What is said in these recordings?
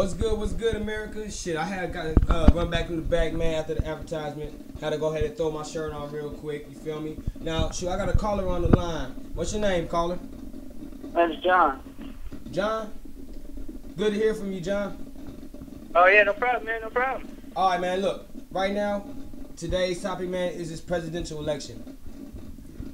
What's good, America? Shit, I had got run back in the back, man, after the advertisement. Had to go ahead and throw my shirt on real quick, you feel me? Now, shoot, I got a caller on the line. What's your name, caller? My name's John. John? Good to hear from you, John. Oh, yeah, no problem, man, no problem. All right, man, look. Right now, today's topic, man, is this presidential election.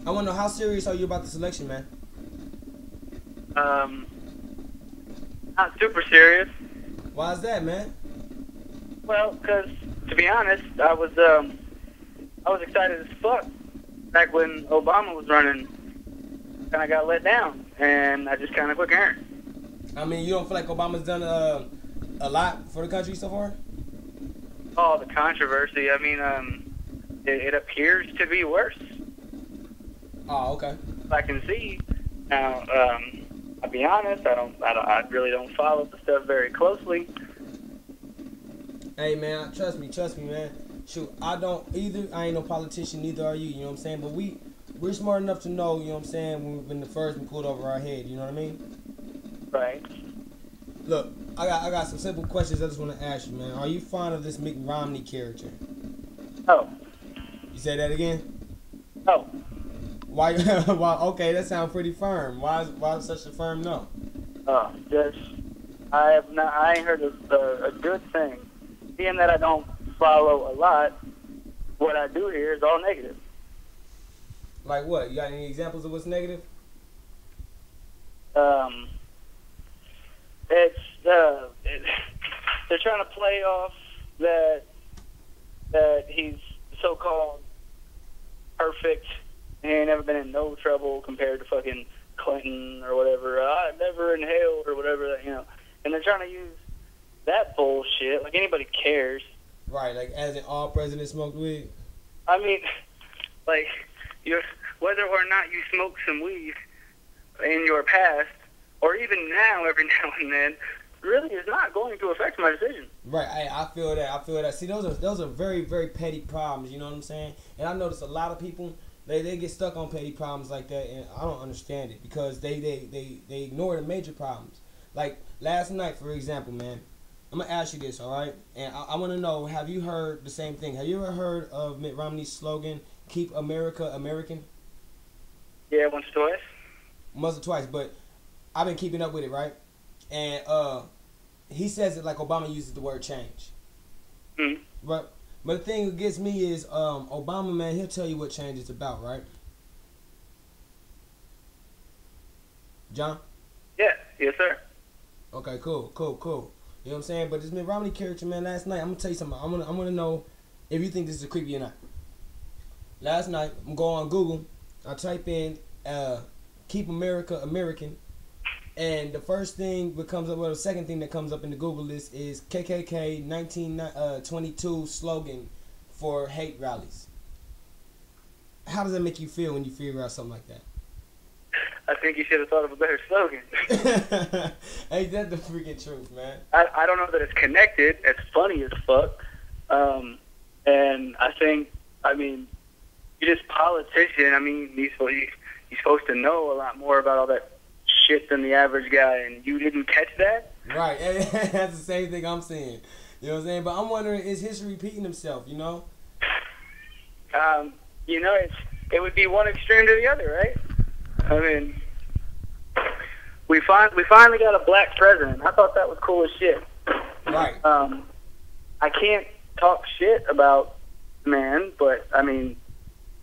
I want to know, how serious are you about this election, man? Not super serious. Why is that, man? Well, because, to be honest, I was excited as fuck back when Obama was running. And I got let down, and I just kind of quit caring. I mean, you don't feel like Obama's done a lot for the country so far? Oh, the controversy. I mean, it appears to be worse. Oh, okay. I can see. Now, I'll be honest, I really don't follow the stuff very closely. Hey, man, trust me, man. Shoot, I don't either. I ain't no politician, neither are you, you know what I'm saying? But we're smart enough to know, you know what I'm saying, when the first one pulled over our head, you know what I mean? Right. Look, I got some simple questions I just want to ask you, man. Are you fond of this Mitt Romney character? Oh. You say that again? Oh. Why? Why? Okay, that sounds pretty firm. Why such a firm no? Just I ain't heard a good thing. Being that I don't follow a lot, what I do hear is all negative. Like what? You got any examples of what's negative? They're trying to play off that he's so-called perfect. He ain't never been in no trouble compared to fucking Clinton or whatever. I never inhaled or whatever, you know. And they're trying to use that bullshit like anybody cares. Right, like as in all presidents smoked weed? I mean, like, whether or not you smoke some weed in your past, or even now, every now and then, really is not going to affect my decision. Right, I feel that. See, those are very, very petty problems, you know what I'm saying? And I notice a lot of people, they get stuck on petty problems like that, and I don't understand it because they ignore the major problems. Like last night, for example, man, I'm gonna ask you this, all right? And I want to know: have you heard the same thing? Have you ever heard of Mitt Romney's slogan, "Keep America American"? Yeah, once or twice. Once or twice, but I've been keeping up with it, right? And he says it like Obama uses the word change. Mm-hmm. But the thing that gets me is Obama, man, he'll tell you what change is about, right? John? Yeah, yes, sir. Okay, cool. You know what I'm saying? But this Mitt Romney character, man, last night, I'm gonna tell you something. I'm gonna know if you think this is creepy or not. Last night, I'm going on Google. I type in "Keep America American," and the first thing that comes up, well, the second thing that comes up in the Google list is KKK 1922 slogan for hate rallies. How does that make you feel when you figure out something like that? I think you should have thought of a better slogan. Ain't that the freaking truth, man? I don't know that it's connected. It's funny as fuck. And I think, I mean, you're just a politician. I mean, you're supposed to know a lot more about all that shit than the average guy, and you didn't catch that? Right. That's the same thing I'm saying. You know what I'm saying? But I'm wondering, is history repeating himself, you know? You know, it would be one extreme to the other, right? I mean, we finally got a black president. I thought that was cool as shit. Right. I can't talk shit about the man, but I mean,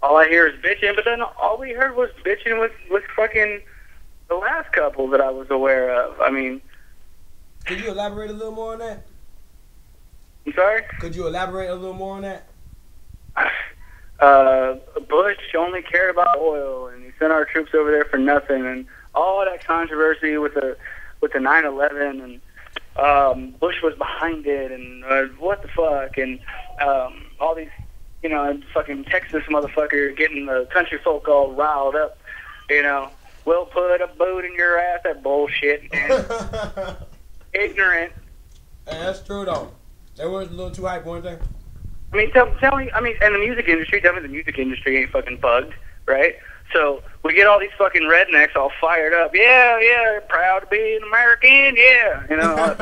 all I hear is bitching. But then all we heard was bitching with fucking the last couple that I was aware of. I mean, could you elaborate a little more on that? I'm sorry? Could you elaborate a little more on that? Bush only cared about oil, and he sent our troops over there for nothing, and all that controversy with the 9/11, and Bush was behind it, and what the fuck, and all these, you know, fucking Texas motherfucker getting the country folk all riled up, you know. We'll put a boot in your ass. That bullshit, man. Ignorant. Hey, that's true though. They were a little too hype, weren't they? I mean, tell me. I mean, and the music industry. Tell me the music industry ain't fucking bugged, right? So we get all these fucking rednecks all fired up. Yeah, proud to be an American. Yeah, you know.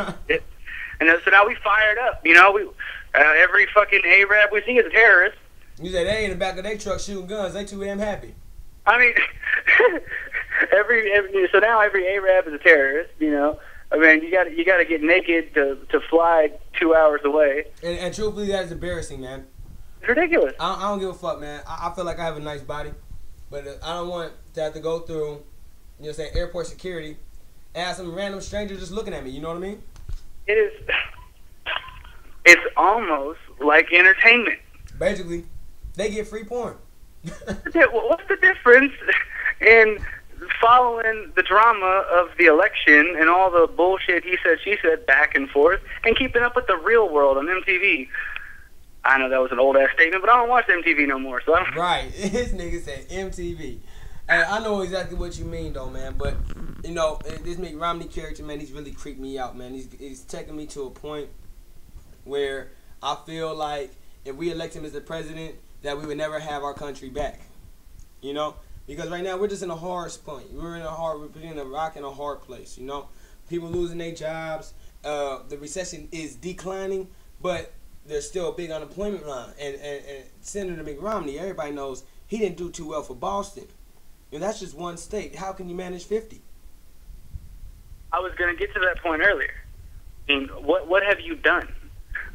And so now we fired up. You know, we every fucking Arab we see is a terrorist. You say they in the back of their truck shooting guns. They too damn happy. I mean, so now every Arab is a terrorist. You know, I mean, you got to get naked to fly 2 hours away. And truthfully, that is embarrassing, man. It's ridiculous. I don't give a fuck, man. I feel like I have a nice body, but I don't want to have to go through, you know what I'm saying, airport security and have some random stranger just looking at me. You know what I mean? It is. It's almost like entertainment. Basically, they get free porn. What's the difference in following the drama of the election and all the bullshit he said, she said, back and forth, and keeping up with the real world on MTV? I know that was an old-ass statement, but I don't watch MTV no more, so I don't... Right. This nigga said MTV. Hey, I know exactly what you mean, though, man, but, you know, this Mitt Romney character, man, he's really creeped me out, man. He's taking me to a point where I feel like if we elect him as the president, that we would never have our country back, you know? Because right now we're just in a hard point. We're in a rock in a hard place, you know? People losing their jobs. The recession is declining, but there's still a big unemployment line. And Senator Mitt Romney, everybody knows he didn't do too well for Boston. And that's just one state. How can you manage 50? I was going to get to that point earlier. I mean, what have you done?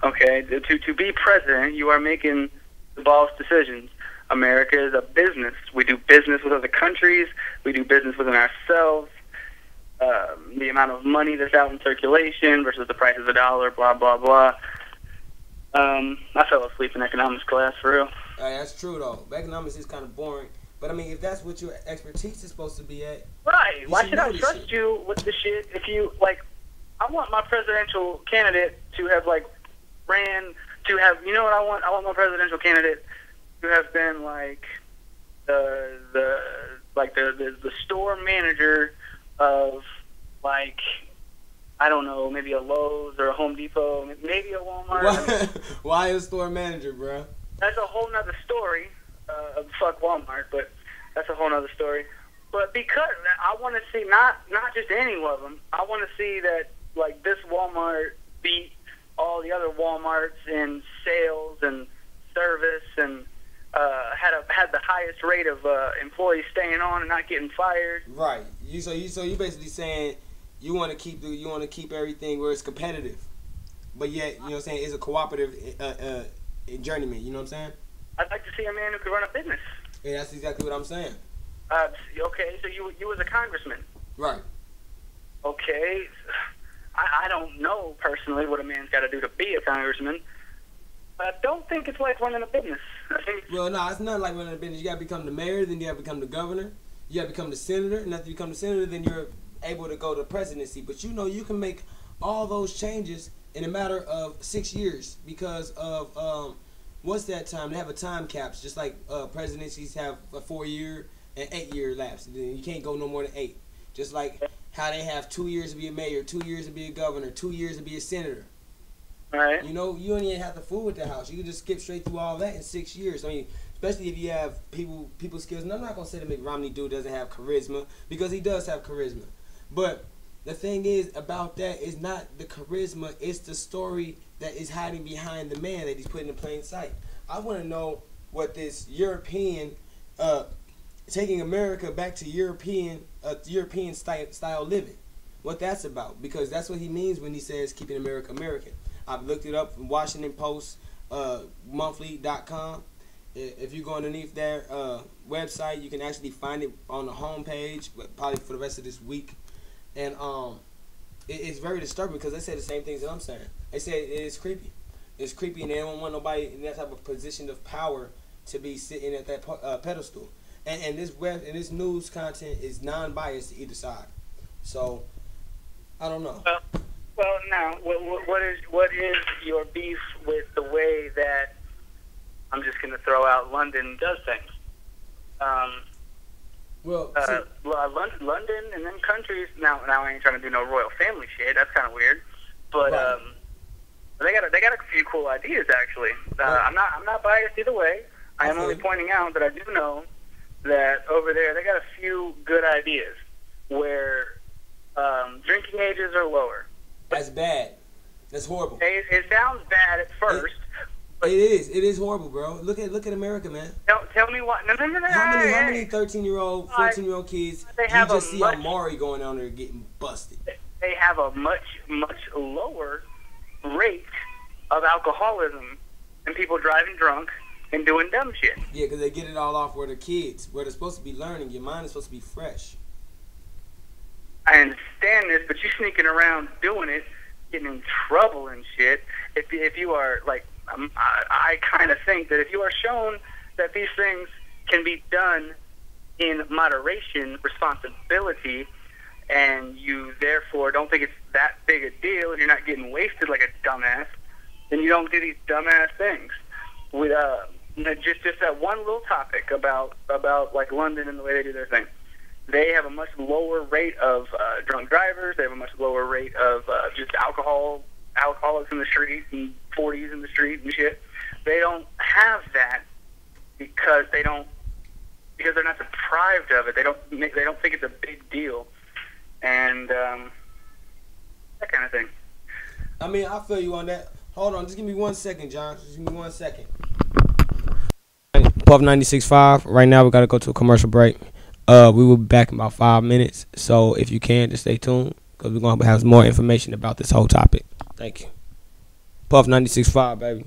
Okay, to be president, you are making the boss decisions. America is a business. We do business with other countries. We do business within ourselves. The amount of money that's out in circulation versus the price of the dollar, blah, blah, blah. I fell asleep in economics class, for real. That's true, though. Economics is kind of boring. But, I mean, if that's what your expertise is supposed to be at... Right. Why should I trust you with the shit if you, like... I want my presidential candidate to have, like, to have... You know what I want? I want my presidential candidate to have been, like, the store manager of, like... I don't know, maybe a Lowe's or a Home Depot, maybe a Walmart. Why a store manager, bro? That's a whole nother story. Fuck Walmart, but that's a whole nother story. But because I want to see not just any of them, I want to see that like this Walmart beat all the other Walmarts in sales and service and had the highest rate of employees staying on and not getting fired. Right. So you basically saying you want to keep everything where it's competitive, but yet you know what I'm saying it's a cooperative journeyman. You know what I'm saying? I'd like to see a man who could run a business. Yeah, that's exactly what I'm saying. Okay, so you was a congressman. Right. Okay. I don't know personally what a man's got to do to be a congressman. I don't think it's like running a business. Well, no, it's not like running a business. You got to become the mayor, then you got to become the governor. You got to become the senator, and after you become the senator, then you're able to go to the presidency. But you know you can make all those changes in a matter of 6 years because of what's that time? They have a time caps, just like presidencies have a 4-year and 8-year lapse. You can't go no more than 8. Just like how they have 2 years to be a mayor, 2 years to be a governor, 2 years to be a senator. All right. You know, you don't even have to fool with the house. You can just skip straight through all that in 6 years. I mean, especially if you have people skills. And I'm not gonna say that Mitt Romney dude doesn't have charisma because he does have charisma. But the thing is about that is not the charisma, it's the story that is hiding behind the man that he's putting in plain sight. I want to know what this European, taking America back to European style living, what that's about, because that's what he means when he says keeping America American. I've looked it up from Washington Post, monthly.com. If you go underneath their website, you can actually find it on the homepage, probably for the rest of this week. And it's very disturbing because they say the same things that I'm saying. They say it is creepy. It's creepy, and they don't want nobody in that type of position of power to be sitting at that pedestal. And this news content is non-biased to either side. So I don't know. Well, now what is your beef with the way that I'm just going to throw out London does things? London and then countries. Now I ain't trying to do no royal family shit. That's kind of weird, but right. They got a few cool ideas actually. I'm not biased either way. I am only pointing out that I do know that over there they got a few good ideas where drinking ages are lower. That's bad. That's horrible. It sounds bad at first. It is horrible, bro. Look at America, man. Tell me what? No. How many 13-year-old, 14-year-old kids you just see Amari going on there getting busted? They have a much lower rate of alcoholism and people driving drunk and doing dumb shit. Yeah, because they get it all off where they're kids, where they're supposed to be learning. Your mind is supposed to be fresh. I understand this, but you sneaking around doing it, getting in trouble and shit. If you are like, I kind of think that if you are shown that these things can be done in moderation, responsibility, and you therefore don't think it's that big a deal, and you're not getting wasted like a dumbass, then you don't do these dumbass things. With just that one little topic about like London and the way they do their thing. They have a much lower rate of drunk drivers. They have a much lower rate of just alcoholics in the street and 40s in the street and shit. They don't have that because they're not deprived of it. They don't think it's a big deal, and that kind of thing. I mean, I feel you on that. Hold on, just give me 1 second, John. Just give me 1 second. Puff 96.5. Right now, we gotta go to a commercial break. We will be back in about 5 minutes. So if you can, just stay tuned because we're gonna have more information about this whole topic. Thank you. Puff 96.5, baby.